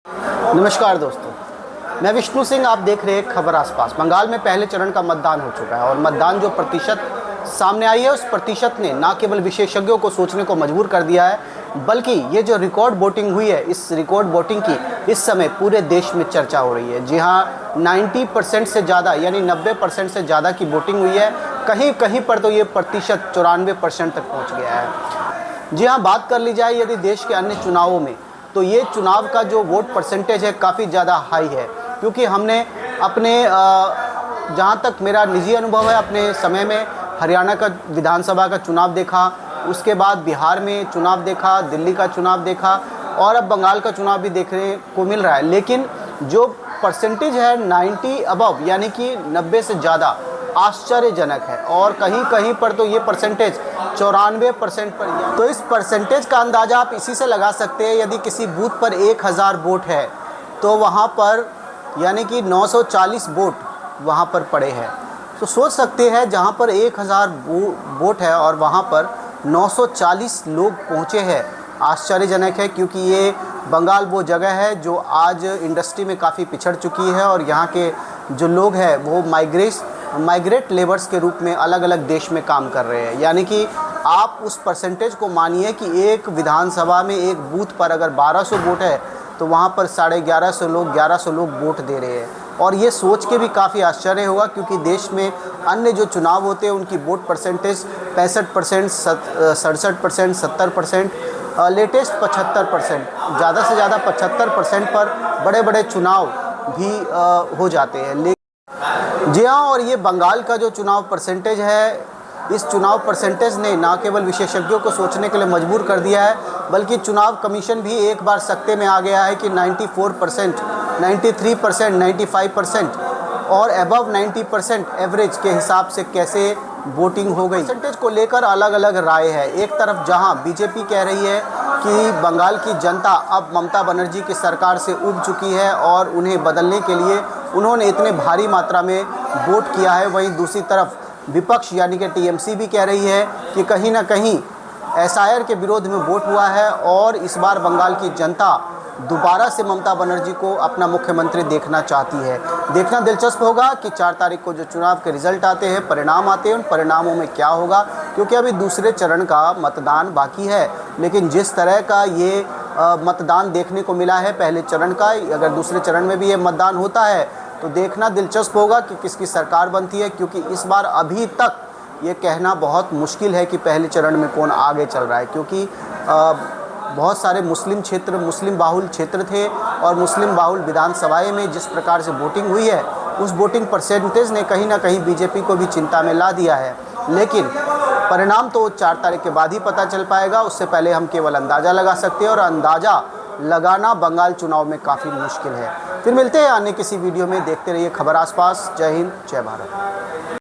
नमस्कार दोस्तों, मैं विष्णु सिंह। आप देख रहे हैं खबर आसपास। बंगाल में पहले चरण का मतदान हो चुका है और मतदान जो प्रतिशत सामने आई है उस प्रतिशत ने न केवल विशेषज्ञों को सोचने को मजबूर कर दिया है, बल्कि ये जो रिकॉर्ड वोटिंग हुई है, इस रिकॉर्ड वोटिंग की इस समय पूरे देश में चर्चा हो रही है। जी हाँ, 90% से ज़्यादा यानी 90% से ज़्यादा की वोटिंग हुई है। कहीं कहीं पर तो ये प्रतिशत 94% तक पहुँच गया है। जी हाँ, बात कर ली जाए यदि देश के अन्य चुनावों में, तो ये चुनाव का जो वोट परसेंटेज है काफ़ी ज़्यादा हाई है, क्योंकि हमने अपने जहाँ तक मेरा निजी अनुभव है, अपने समय में हरियाणा का विधानसभा का चुनाव देखा, उसके बाद बिहार में चुनाव देखा, दिल्ली का चुनाव देखा और अब बंगाल का चुनाव भी देखने को मिल रहा है। लेकिन जो परसेंटेज है 90 अबव यानी कि 90 से ज़्यादा, आश्चर्यजनक है। और कहीं कहीं पर तो ये परसेंटेज 94% पर ही। तो इस परसेंटेज का अंदाज़ा आप इसी से लगा सकते हैं, यदि किसी बूथ पर 1000 वोट है तो वहाँ पर यानी कि 940 वोट वहाँ पर पड़े हैं। तो सोच सकते हैं, जहाँ पर 1000 वोट है और वहाँ पर 940 लोग पहुँचे हैं, आश्चर्यजनक है। क्योंकि ये बंगाल वो जगह है जो आज इंडस्ट्री में काफ़ी पिछड़ चुकी है और यहाँ के जो लोग हैं वो माइग्रेट लेबर्स के रूप में अलग अलग देश में काम कर रहे हैं। यानी कि आप उस परसेंटेज को मानिए कि एक विधानसभा में एक बूथ पर अगर 1200 वोट है तो वहाँ पर 1150 लोग वोट दे रहे हैं। और ये सोच के भी काफ़ी आश्चर्य होगा, क्योंकि देश में अन्य जो चुनाव होते हैं उनकी वोट परसेंटेज 65%, 67%, 70%, लेटेस्ट 75%, ज़्यादा से ज़्यादा 75% पर बड़े बड़े चुनाव भी हो जाते हैं। जी हाँ, और ये बंगाल का जो चुनाव परसेंटेज है, इस चुनाव परसेंटेज ने न केवल विशेषज्ञों को सोचने के लिए मजबूर कर दिया है, बल्कि चुनाव कमीशन भी एक बार सकते में आ गया है कि 94%, 93%, 95% और अबव 90% एवरेज के हिसाब से कैसे वोटिंग हो गई। परसेंटेज को लेकर अलग अलग राय है। एक तरफ जहां बीजेपी कह रही है कि बंगाल की जनता अब ममता बनर्जी की सरकार से उब चुकी है और उन्हें बदलने के लिए उन्होंने इतने भारी मात्रा में वोट किया है, वहीं दूसरी तरफ विपक्ष यानी कि टीएमसी भी कह रही है कि कहीं ना कहीं एसआईआर के विरोध में वोट हुआ है और इस बार बंगाल की जनता दोबारा से ममता बनर्जी को अपना मुख्यमंत्री देखना चाहती है। देखना दिलचस्प होगा कि 4 तारीख को जो चुनाव के रिजल्ट आते हैं, परिणाम आते हैं, उन परिणामों में क्या होगा, क्योंकि अभी दूसरे चरण का मतदान बाकी है। लेकिन जिस तरह का ये मतदान देखने को मिला है पहले चरण का, अगर दूसरे चरण में भी ये मतदान होता है तो देखना दिलचस्प होगा कि किसकी सरकार बनती है। क्योंकि इस बार अभी तक ये कहना बहुत मुश्किल है कि पहले चरण में कौन आगे चल रहा है, क्योंकि बहुत सारे मुस्लिम क्षेत्र, मुस्लिम बाहुल क्षेत्र थे और मुस्लिम बाहुल विधानसभाएं में जिस प्रकार से वोटिंग हुई है, उस वोटिंग परसेंटेज ने कहीं ना कहीं बीजेपी को भी चिंता में ला दिया है। लेकिन परिणाम तो 4 तारीख के बाद ही पता चल पाएगा, उससे पहले हम केवल अंदाज़ा लगा सकते हैं और अंदाज़ा लगाना बंगाल चुनाव में काफ़ी मुश्किल है। फिर मिलते हैं अन्य किसी वीडियो में। देखते रहिए खबर आसपास। जय हिंद, जय भारत।